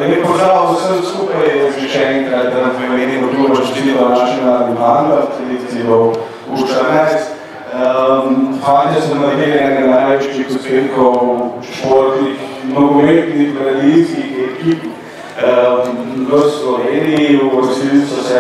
Lep pozdrav vsem skupaj, jaz bi še enkrat v imenu drugo čestitev našim mladim fandom, selekcijo U14. Fantje so naredili enega največjih uspehov športnih, nogometnih, mladinskih ekip v Sloveniji. Uvrstili so se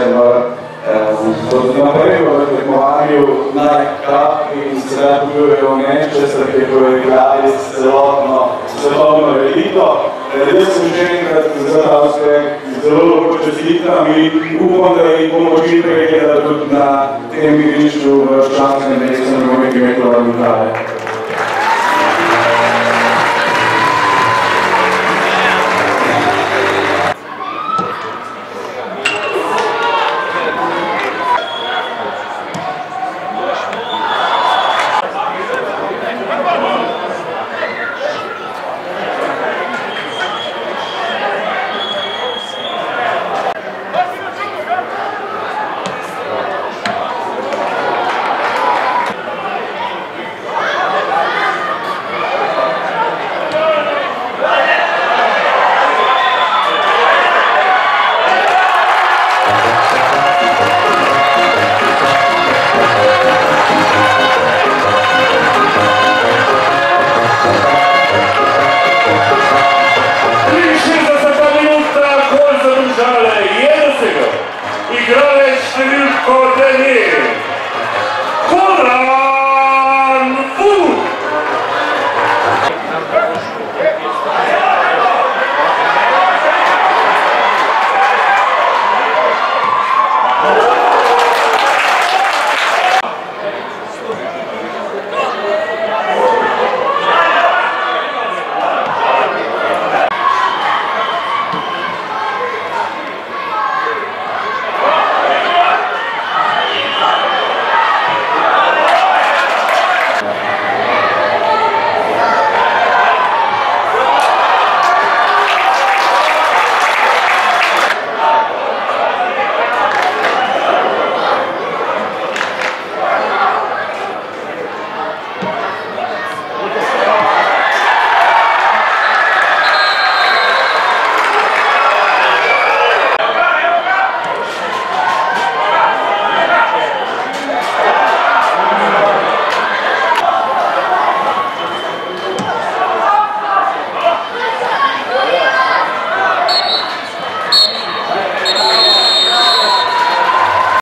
naprej v tekmovanju Nike Cup in sedaj potujejo v Manchester, kjer bodo igrali s celotno svetovno elito. Jaz sem še enkrat za ta uspeh zelo lepo čestitam in upam, da jih bomo čim prej gledali tudi na tem igrišču v Ščanskem mestu nogometnih metrov.